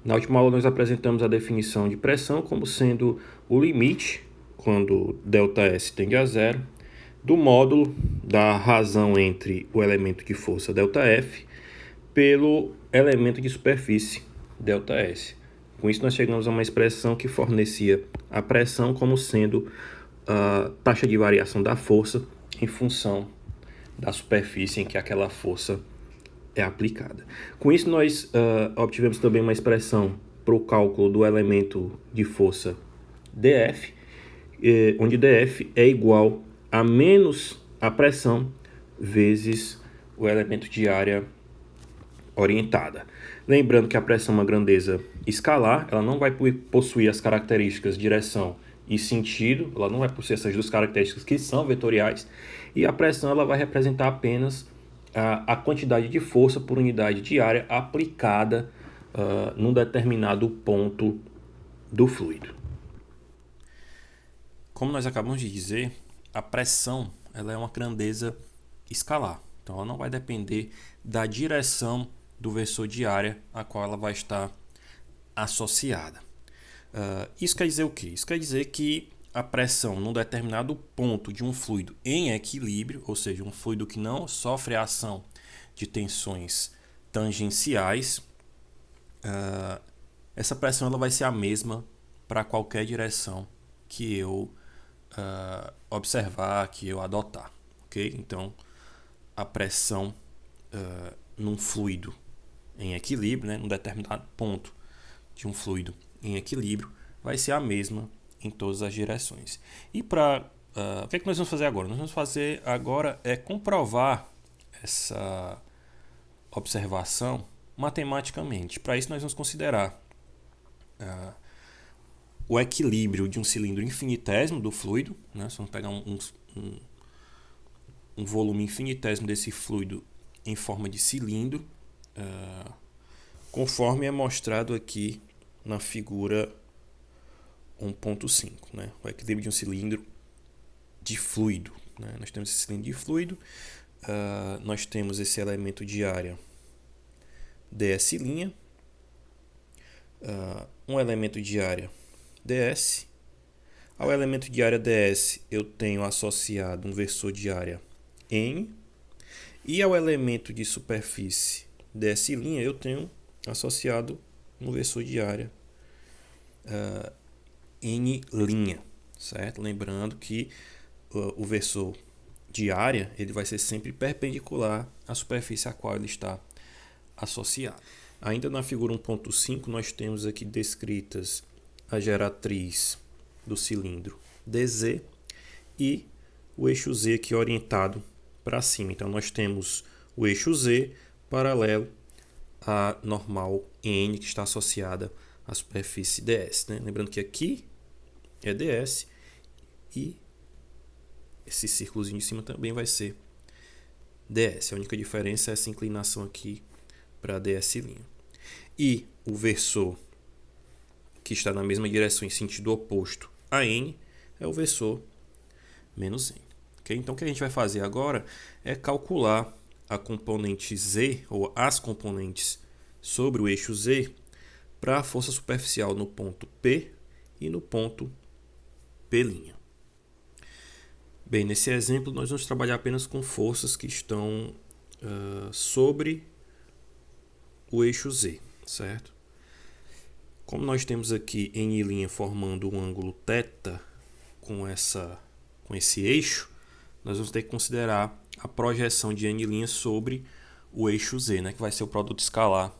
Na última aula nós apresentamos a definição de pressão como sendo o limite, quando ΔS tende a zero, do módulo da razão entre o elemento de força ΔF pelo elemento de superfície ΔS. Com isso nós chegamos a uma expressão que fornecia a pressão como sendo a taxa de variação da força em função da superfície em que aquela força é aplicada. Com isso nós obtivemos também uma expressão para o cálculo do elemento de força dF, onde dF é igual a menos a pressão vezes o elemento de área orientada. Lembrando que a pressão é uma grandeza escalar, ela não vai possuir as características direção e sentido, ela não vai possuir essas duas características que são vetoriais, e a pressão ela vai representar apenas a quantidade de força por unidade de área aplicada num determinado ponto do fluido. Como nós acabamos de dizer, a pressão ela é uma grandeza escalar. Então ela não vai depender da direção do versor de área a qual ela vai estar associada. Isso quer dizer o quê? Isso quer dizer que a pressão num determinado ponto de um fluido em equilíbrio, ou seja, um fluido que não sofre a ação de tensões tangenciais, essa pressão ela vai ser a mesma para qualquer direção que eu observar, que eu adotar. Okay? Então, a pressão num fluido em equilíbrio, num determinado ponto de um fluido em equilíbrio, vai ser a mesma em todas as direções. E para o que é que nós vamos fazer agora? Nós vamos fazer agora comprovar essa observação matematicamente. Para isso nós vamos considerar o equilíbrio de um cilindro infinitésimo do fluido, né? Vamos pegar um volume infinitésimo desse fluido em forma de cilindro, conforme é mostrado aqui na figura 1.5, né? O equilíbrio de um cilindro de fluido. Né? Nós temos esse cilindro de fluido, nós temos esse elemento de área ds', um elemento de área ds. Ao elemento de área ds eu tenho associado um versor de área n, e ao elemento de superfície ds' eu tenho associado um versor de área n', certo? Lembrando que o versor de área ele vai ser sempre perpendicular à superfície a qual ele está associado. Ainda na figura 1.5 nós temos aqui descritas a geratriz do cilindro dz e o eixo z aqui orientado para cima. Então nós temos o eixo z paralelo à normal n que está associada à superfície ds. Né? Lembrando que aqui é ds e esse círculozinho de cima também vai ser ds. A única diferença é essa inclinação aqui para ds'. E o versor que está na mesma direção em sentido oposto a n é o versor menos n. Okay? Então o que a gente vai fazer agora é calcular a componente z, ou as componentes sobre o eixo z, para a força superficial no ponto P e no ponto P'. Bem, nesse exemplo nós vamos trabalhar apenas com forças que estão sobre o eixo z, certo? Como nós temos aqui n' formando um ângulo θ com esse eixo, nós vamos ter que considerar a projeção de n' sobre o eixo z, né, que vai ser o produto escalar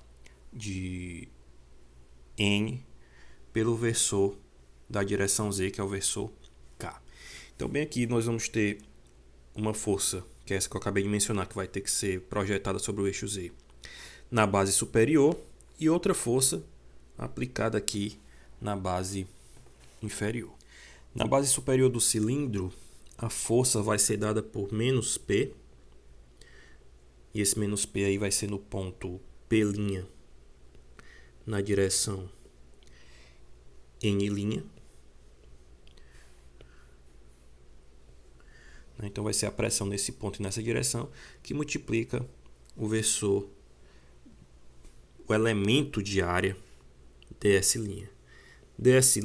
de n pelo versor da direção z, que é o versor k. Então, bem aqui nós vamos ter uma força, que é essa que eu acabei de mencionar, que vai ter que ser projetada sobre o eixo z na base superior, e outra força aplicada aqui na base inferior. Na base superior do cilindro, a força vai ser dada por menos P, e esse menos P aí vai ser no ponto P' na direção n'. Então vai ser a pressão nesse ponto e nessa direção que multiplica o versor, o elemento de área ds'. ds'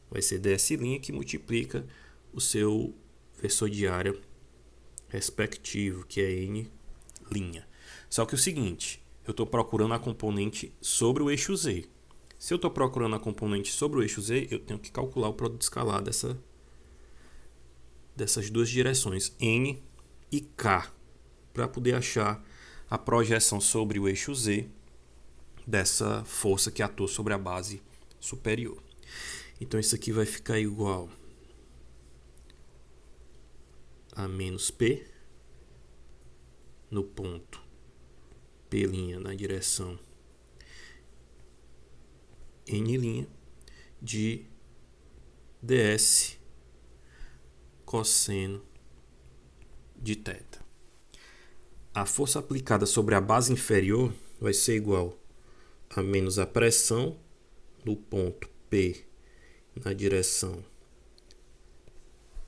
vai ser ds' que multiplica o seu versor de área respectivo, que é n'. Só que é o seguinte, eu estou procurando a componente sobre o eixo z. Se eu estou procurando a componente sobre o eixo z, eu tenho que calcular o produto escalar dessas duas direções, n e k, para poder achar a projeção sobre o eixo z dessa força que atua sobre a base superior. Então isso aqui vai ficar igual a menos P no ponto P' na direção N' de ds cosseno de θ. A força aplicada sobre a base inferior vai ser igual a menos a pressão no ponto P na direção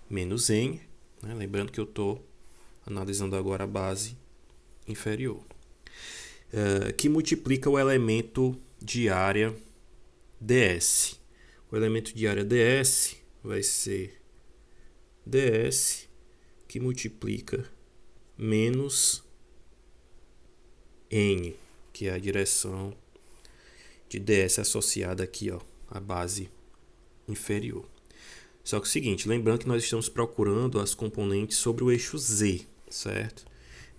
menos N, né? Lembrando que eu estou analisando agora a base inferior, que multiplica o elemento de área ds. O elemento de área ds vai ser ds que multiplica menos n, que é a direção de ds associada aqui, ó, à base inferior. Só que é o seguinte, lembrando que nós estamos procurando as componentes sobre o eixo z, certo?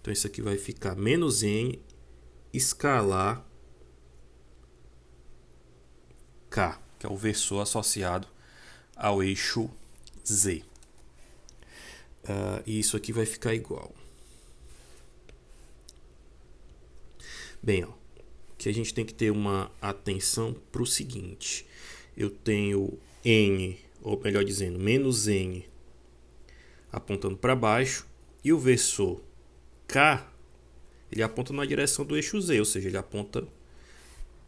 Então isso aqui vai ficar menos n escalar k, que é o versor associado ao eixo z. E isso aqui vai ficar igual. Bem, ó, que a gente tem que ter uma atenção para o seguinte. Eu tenho n, ou melhor dizendo, menos n apontando para baixo, e o versor k, ele aponta na direção do eixo z, ou seja, ele aponta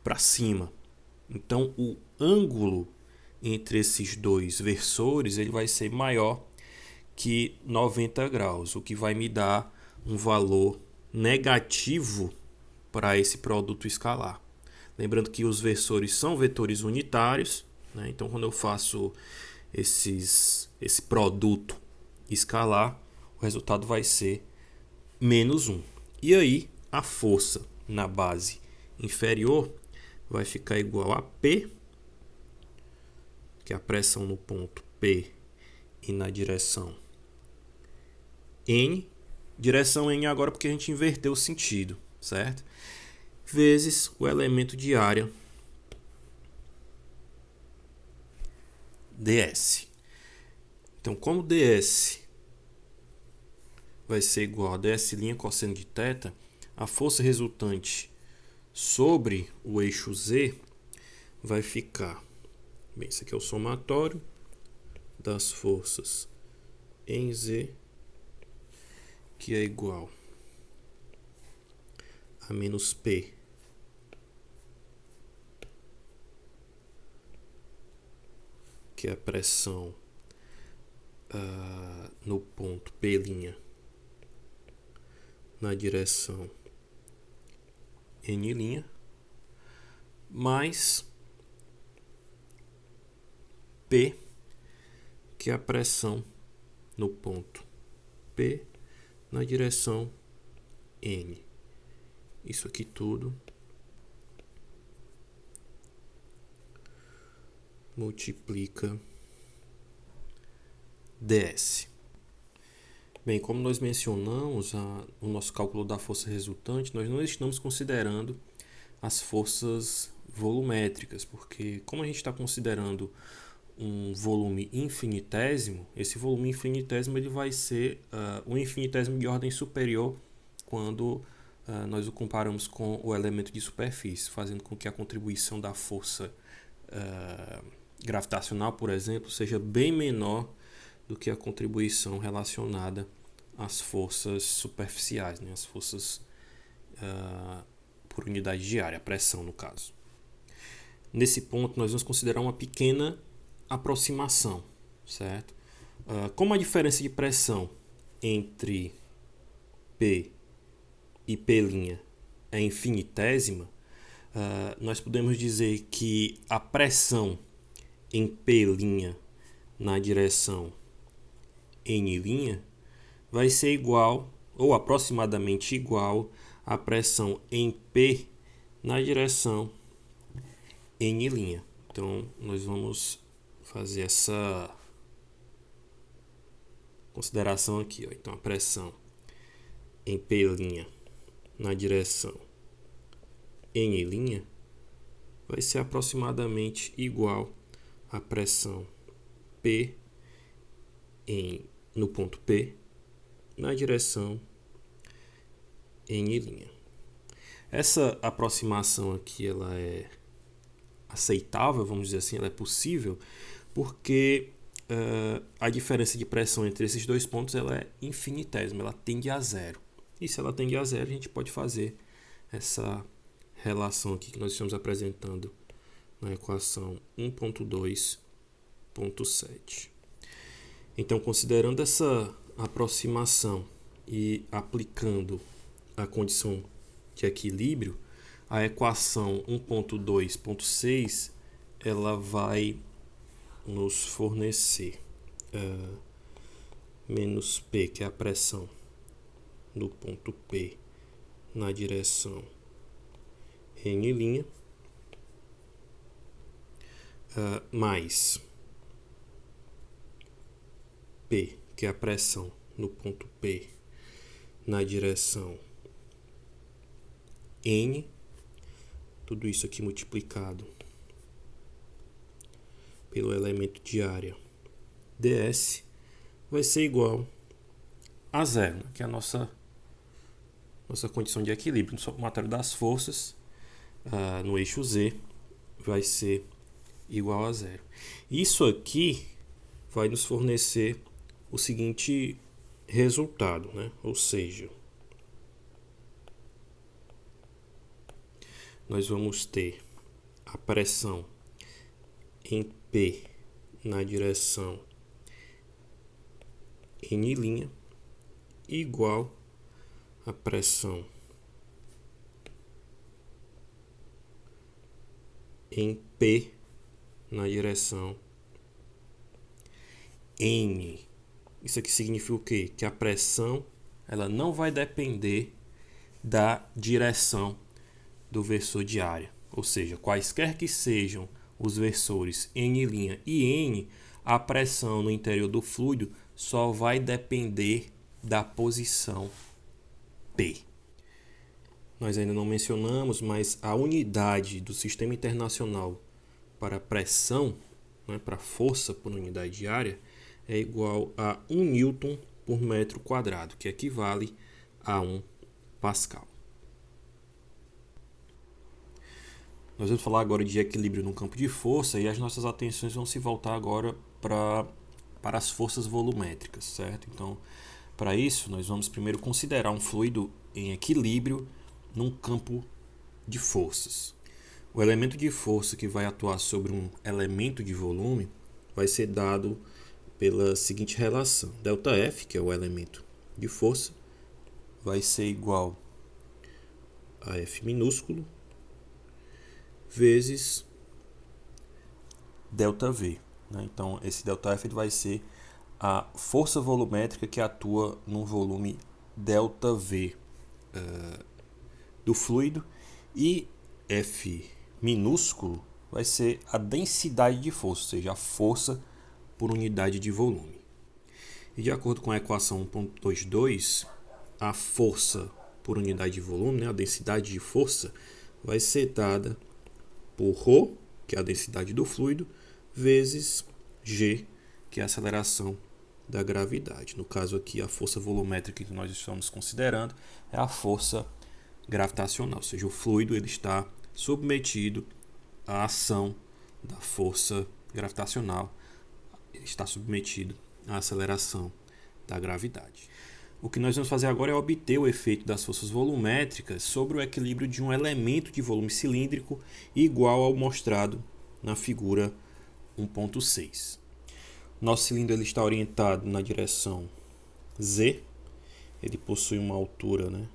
para cima. Então, o ângulo entre esses dois versores ele vai ser maior que 90 graus, o que vai me dar um valor negativo para esse produto escalar. Lembrando que os versores são vetores unitários, né? Então, quando eu faço esse produto escalar, o resultado vai ser menos 1. E aí, a força na base inferior vai ficar igual a P, que é a pressão no ponto P e na direção N. Direção N agora porque a gente inverteu o sentido, certo? Vezes o elemento de área ds. Então, como ds vai ser igual a ds' cosseno de θ, a força resultante sobre o eixo z vai ficar, bem, isso aqui é o somatório das forças em z, que é igual a menos P que é a pressão no ponto P' na direção N', mais P, que é a pressão no ponto P na direção N. Isso aqui tudo multiplica ds. Bem, como nós mencionamos, o nosso cálculo da força resultante, nós não estamos considerando as forças volumétricas, porque como a gente está considerando um volume infinitésimo, esse volume infinitésimo ele vai ser um infinitésimo de ordem superior quando nós o comparamos com o elemento de superfície, fazendo com que a contribuição da força gravitacional, por exemplo, seja bem menor do que a contribuição relacionada às forças superficiais, né? As forças por unidade de área, a pressão no caso. Nesse ponto, nós vamos considerar uma pequena aproximação, certo? Como a diferença de pressão entre P e P' é infinitésima, nós podemos dizer que a pressão em P' na direção N' vai ser igual, ou aproximadamente igual, à pressão em P na direção N'. Então, nós vamos fazer essa consideração aqui. Ó. Então, a pressão em P' na direção N' vai ser aproximadamente igual à pressão P no ponto P na direção N'. Essa aproximação aqui ela é aceitável, vamos dizer assim, ela é possível, porque a diferença de pressão entre esses dois pontos ela é infinitésima, ela tende a zero. E se ela tende a zero, a gente pode fazer essa relação aqui que nós estamos apresentando na equação 1.2.7. Então, considerando essa aproximação e aplicando a condição de equilíbrio, a equação 1.2.6 ela vai nos fornecer menos P, que é a pressão do ponto P na direção N', mais P, que é a pressão no ponto P na direção N, tudo isso aqui multiplicado pelo elemento de área ds, vai ser igual a zero, que é a nossa condição de equilíbrio. No matéria das forças, no eixo Z, vai ser igual a zero. Isso aqui vai nos fornecer o seguinte resultado, né? Ou seja, nós vamos ter a pressão em P na direção N' igual a pressão em P na direção N. Isso aqui significa o quê? Que a pressão ela não vai depender da direção do versor de área. Ou seja, quaisquer que sejam os versores N' e N, a pressão no interior do fluido só vai depender da posição P. Nós ainda não mencionamos, mas a unidade do Sistema Internacional para pressão, né, para força por unidade de área, é igual a 1 Newton por metro quadrado, que equivale a 1 Pascal. Nós vamos falar agora de equilíbrio no campo de força e as nossas atenções vão se voltar agora para as forças volumétricas, certo? Então, para isso, nós vamos primeiro considerar um fluido em equilíbrio num campo de forças. O elemento de força que vai atuar sobre um elemento de volume vai ser dado pela seguinte relação. ΔF, que é o elemento de força, vai ser igual a F minúsculo vezes ΔV. Né? Então, esse ΔF vai ser a força volumétrica que atua num volume ΔV do fluido, e F minúsculo vai ser a densidade de força, ou seja, a força por unidade de volume. E de acordo com a equação 1.22, a força por unidade de volume, né, a densidade de força, vai ser dada por ρ, que é a densidade do fluido, vezes g, que é a aceleração da gravidade. No caso aqui, a força volumétrica que nós estamos considerando é a força gravitacional, ou seja, o fluido ele está submetido à ação da força gravitacional, ele está submetido à aceleração da gravidade. O que nós vamos fazer agora é obter o efeito das forças volumétricas sobre o equilíbrio de um elemento de volume cilíndrico igual ao mostrado na figura 1.6. Nosso cilindro ele está orientado na direção Z, ele possui uma altura, né,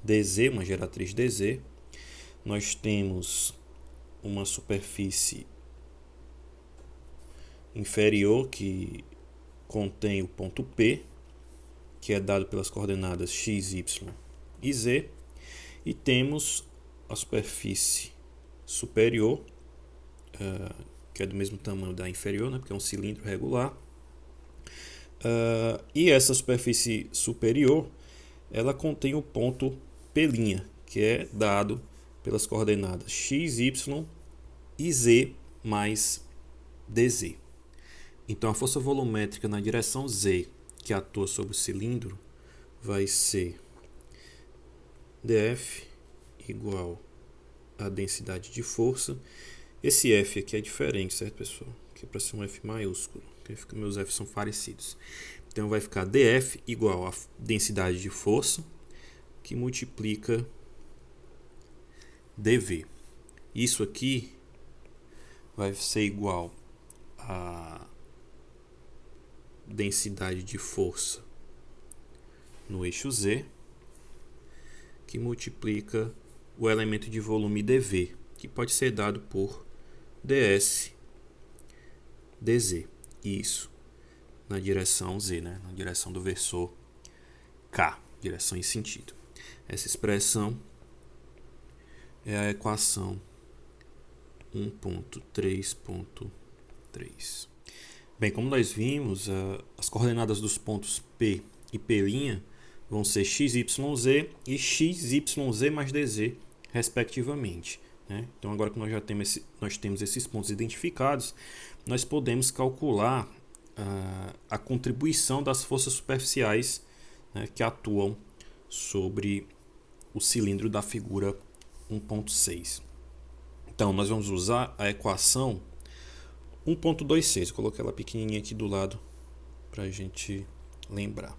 dz, uma geratriz dz. nós temos uma superfície inferior que contém o ponto P, que é dado pelas coordenadas x, y e z, e temos a superfície superior, que é do mesmo tamanho da inferior, né, porque é um cilindro regular. E essa superfície superior, ela contém o ponto P', que é dado pelas coordenadas x, y e z mais dz. Então a força volumétrica na direção z, que atua sobre o cilindro, vai ser dF igual a densidade de força. Esse F aqui é diferente, certo, pessoal? Aqui é para ser um F maiúsculo, porque meus F são parecidos. Então vai ficar dF igual a densidade de força, que multiplica dV. Isso aqui vai ser igual a densidade de força no eixo Z, que multiplica o elemento de volume dV, que pode ser dado por ds dz. Isso na direção Z, né? Na direção do versor K, direção em sentido. Essa expressão é a equação 1.3.3. Bem, como nós vimos, as coordenadas dos pontos P e P' vão ser x, y, z e x, y, z mais dz, respectivamente, né? Então, agora que nós temos esses pontos identificados, nós podemos calcular a contribuição das forças superficiais, né, que atuam sobre o cilindro da figura 1.6. Então, nós vamos usar a equação 1.26. Coloquei ela pequenininha aqui do lado para a gente lembrar,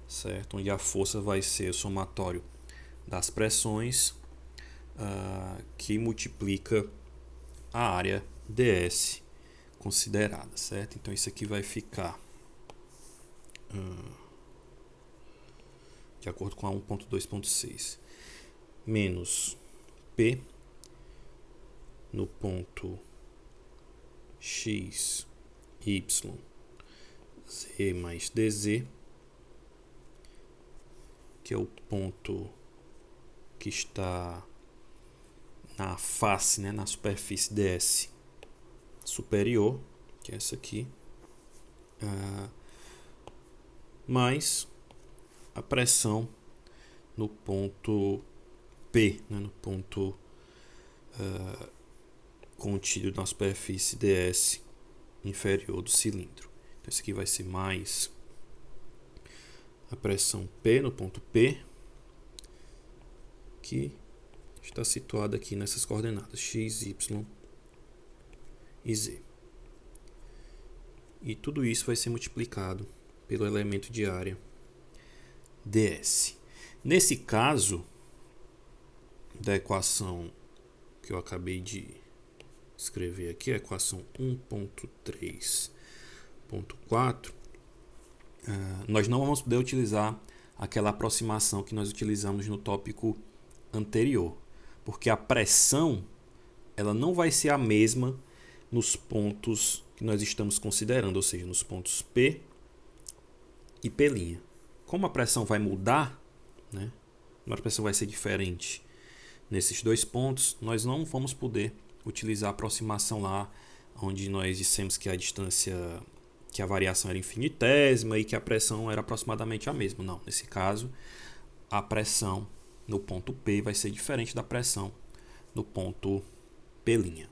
certo? Onde a força vai ser o somatório das pressões que multiplica a área ds considerada, certo? Então isso aqui vai ficar de acordo com a 1.2.6 menos P no ponto x, y, z mais dz, que é o ponto que está na face, né, na superfície ds superior, que é essa aqui, mais a pressão no ponto P, né, no ponto contido na superfície ds inferior do cilindro. Então, isso aqui vai ser mais a pressão P no ponto P, que está situada aqui nessas coordenadas x, y e z. E tudo isso vai ser multiplicado pelo elemento de área ds. Nesse caso da equação que eu acabei de escrever aqui, a equação 1.3.4, nós não vamos poder utilizar aquela aproximação que nós utilizamos no tópico anterior, porque a pressão ela não vai ser a mesma nos pontos que nós estamos considerando, ou seja, nos pontos P e P'. Como a pressão vai mudar, né? A pressão vai ser diferente nesses dois pontos, nós não vamos poder utilizar a aproximação lá onde nós dissemos que a distância, que a variação era infinitésima e que a pressão era aproximadamente a mesma. Não, nesse caso, a pressão no ponto P vai ser diferente da pressão no ponto P'.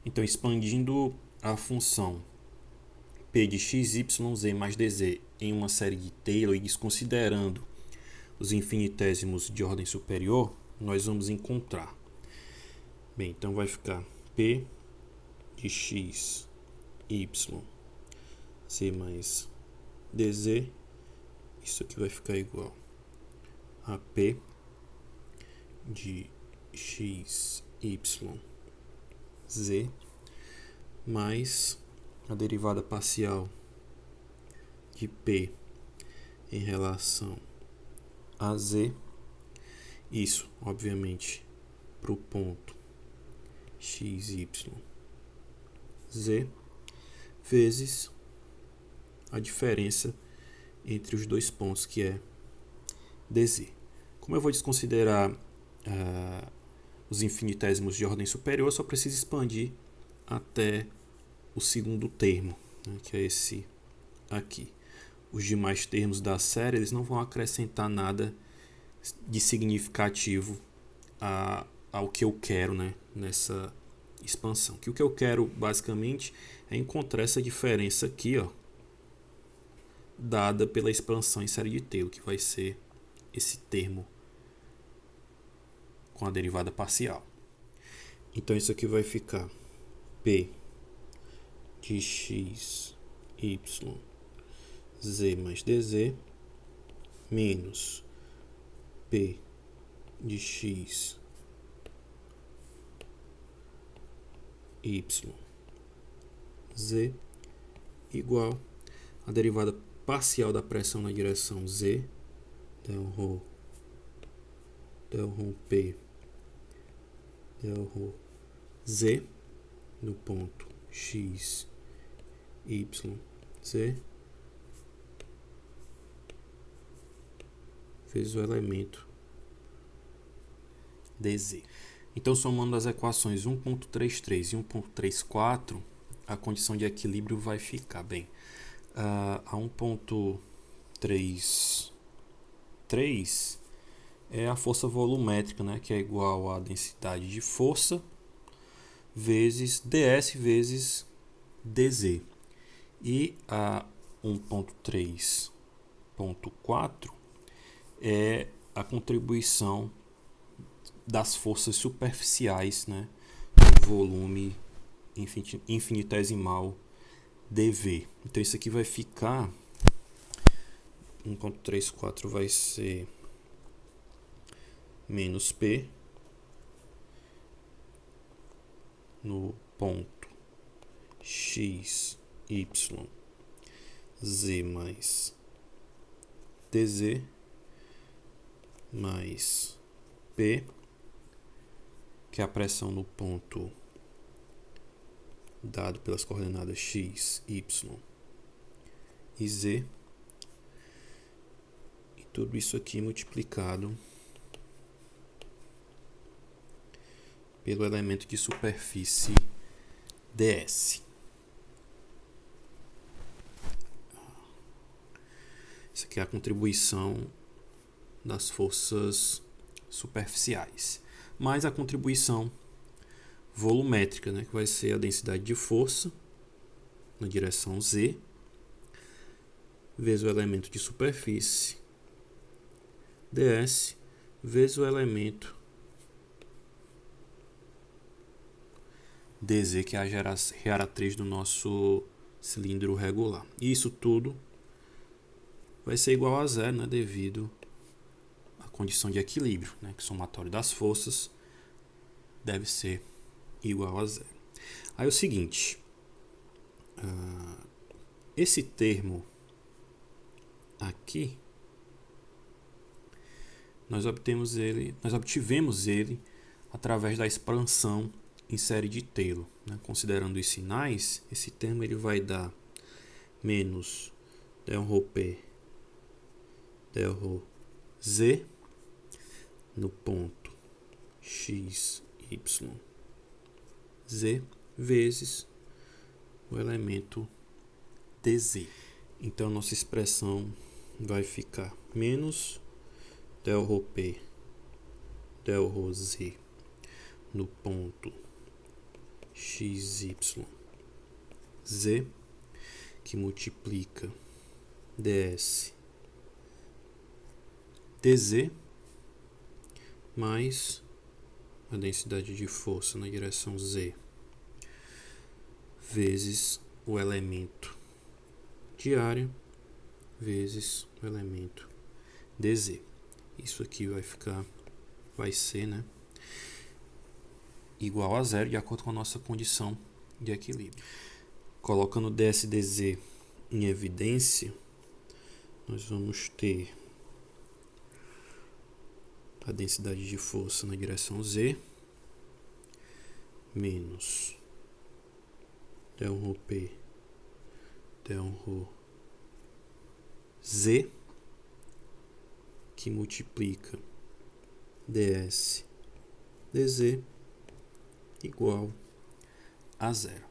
Então, expandindo a função P de x, y, z mais dz em uma série de Taylor e desconsiderando os infinitésimos de ordem superior, nós vamos encontrar. Bem, então vai ficar P de x, y, z mais dz. Isso aqui vai ficar igual a P de x, y, z mais a derivada parcial de P em relação a z. Isso, obviamente, para o ponto x, y, z, vezes a diferença entre os dois pontos, que é dz. Como eu vou desconsiderar os infinitésimos de ordem superior, eu só preciso expandir até o segundo termo, né, que é esse aqui. Os demais termos da série eles não vão acrescentar nada de significativo ao que eu quero, né, nessa expansão. Que o que eu quero basicamente é encontrar essa diferença aqui, ó, dada pela expansão em série de Taylor, que vai ser esse termo com a derivada parcial. Então isso aqui vai ficar P de x, y, z mais dz menos P de x, y, z igual a derivada parcial da pressão na direção z, del ρ P, del ρ z, no ponto x, y, z, vezes o elemento dz. Então, somando as equações 1.33 e 1.34, a condição de equilíbrio vai ficar, bem, a 1.33 é a força volumétrica, né, que é igual à densidade de força vezes ds vezes dz. E a 1.3.4 é a contribuição das forças superficiais, né, do volume infinitesimal dv. Então isso aqui vai ficar 1.34 vai ser menos P no ponto x, y, z mais dz mais P, que é a pressão no ponto dado pelas coordenadas x, y e z, e tudo isso aqui multiplicado pelo elemento de superfície ds. Isso aqui é a contribuição das forças superficiais, mais a contribuição volumétrica, né, que vai ser a densidade de força na direção z, vezes o elemento de superfície ds, vezes o elemento dz, que é a geratriz do nosso cilindro regular. E isso tudo vai ser igual a zero, né, devido à condição de equilíbrio, né, que o somatório das forças deve ser igual a zero. Aí é o seguinte, esse termo aqui, nós obtivemos ele através da expansão em série de Taylor, né? Considerando os sinais, esse termo ele vai dar menos del ρ P, del ρ Z no ponto x, y, z vezes o elemento dz. Então nossa expressão vai ficar menos del ρ P, del ρ Z no ponto x, y, z, que multiplica ds dz mais a densidade de força na direção z vezes o elemento de área vezes o elemento dz. Isso aqui vai ser, né, igual a zero, de acordo com a nossa condição de equilíbrio. Colocando ds dz em evidência, nós vamos ter a densidade de força na direção z menos del rho P del rho Z, que multiplica ds dz igual a zero.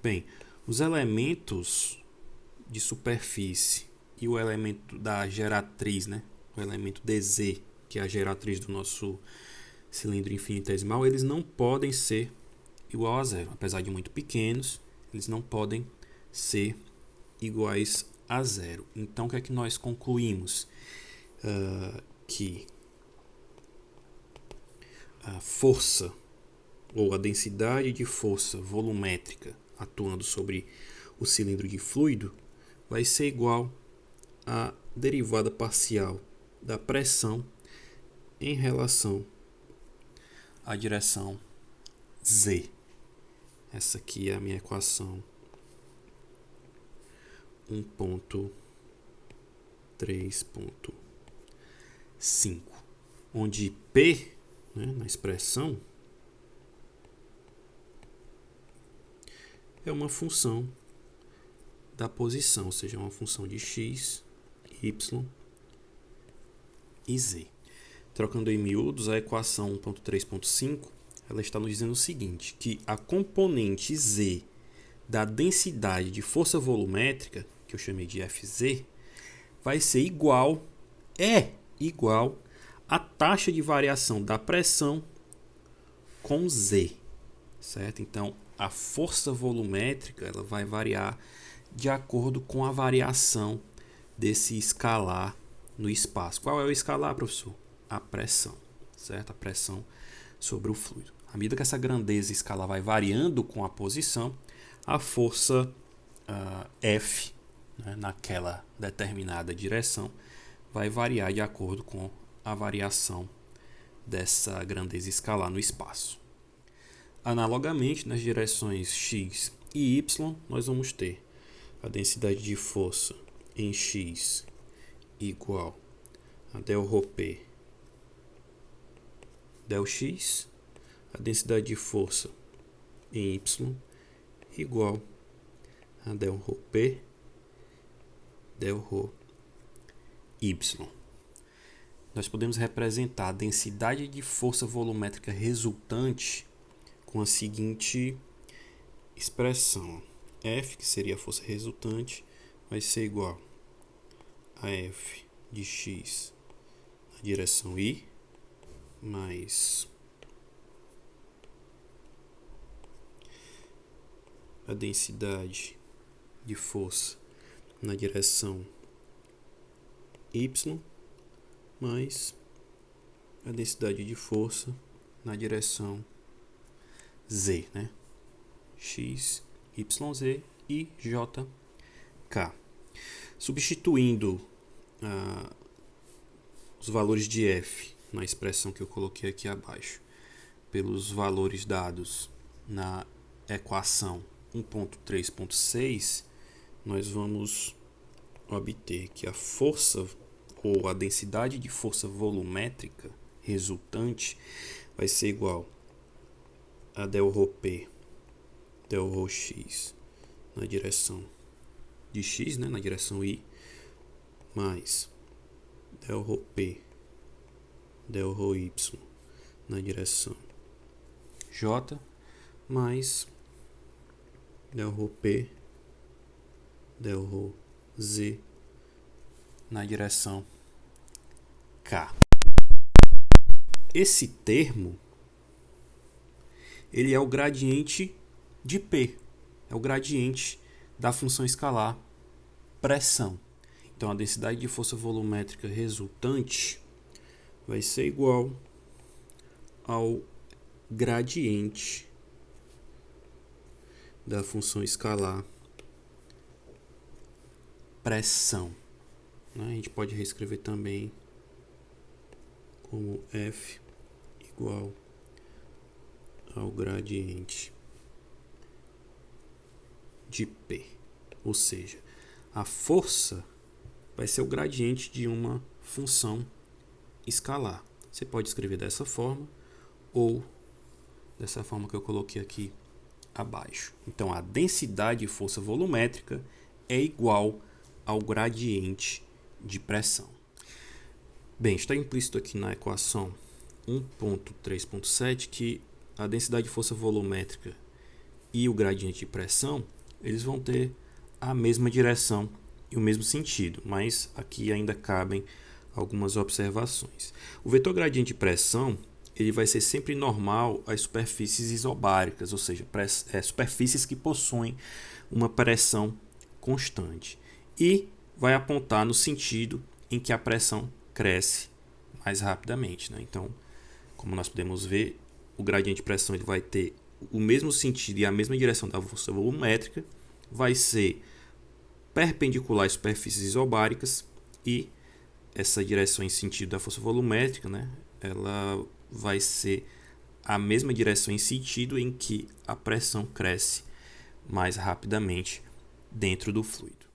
Bem, os elementos de superfície e o elemento da geratriz, né? O elemento dz, que é a geratriz do nosso cilindro infinitesimal, eles não podem ser igual a zero. Apesar de muito pequenos, eles não podem ser iguais a zero. Então, o que é que nós concluímos? Que a força ou a densidade de força volumétrica atuando sobre o cilindro de fluido vai ser igual à derivada parcial da pressão em relação à direção z. Essa aqui é a minha equação 1.3.5, onde P, né, na expressão, é uma função da posição, ou seja, é uma função de x, y e z. Trocando em miúdos, a equação 1.3.5 ela está nos dizendo o seguinte, que a componente z da densidade de força volumétrica, que eu chamei de Fz, vai ser igual à taxa de variação da pressão com z, certo? Então, a força volumétrica ela vai variar de acordo com a variação desse escalar no espaço. Qual é o escalar, professor? A pressão, certo? A pressão sobre o fluido. À medida que essa grandeza escalar vai variando com a posição, a força F, né, naquela determinada direção vai variar de acordo com a variação dessa grandeza escalar no espaço. Analogamente, nas direções x e y, nós vamos ter a densidade de força em x igual a del rho P del x, a densidade de força em y igual a del rho P del rho y. Nós podemos representar a densidade de força volumétrica resultante com a seguinte expressão. F, que seria a força resultante, vai ser igual a F de x na direção y mais a densidade de força na direção y mais a densidade de força na direção z, né? X, YZ e JK. Substituindo os valores de F na expressão que eu coloquei aqui abaixo pelos valores dados na equação 1.3.6, nós vamos obter que a força ou a densidade de força volumétrica resultante vai ser igual a del rho P del rho x na direção de x, né, na direção y, mais del rho P del rho y na direção j, mais del rho P del rho z na direção k. Esse termo ele é o gradiente de P, é o gradiente da função escalar pressão. Então, a densidade de força volumétrica resultante vai ser igual ao gradiente da função escalar pressão. A gente pode reescrever também como F igual ao gradiente de P. Ou seja, a força vai ser o gradiente de uma função escalar. Você pode escrever dessa forma ou dessa forma que eu coloquei aqui abaixo. Então, a densidade de força volumétrica é igual ao gradiente de pressão. Bem, está implícito aqui na equação 1.3.7 que a densidade de força volumétrica e o gradiente de pressão, eles vão ter a mesma direção e o mesmo sentido, mas aqui ainda cabem algumas observações. O vetor gradiente de pressão, ele vai ser sempre normal às superfícies isobáricas, ou seja, superfícies que possuem uma pressão constante, e vai apontar no sentido em que a pressão cresce mais rapidamente, né? Então, como nós podemos ver, o gradiente de pressão ele vai ter o mesmo sentido e a mesma direção da força volumétrica, vai ser perpendicular às superfícies isobáricas, e essa direção em sentido da força volumétrica, né, ela vai ser a mesma direção em sentido em que a pressão cresce mais rapidamente dentro do fluido.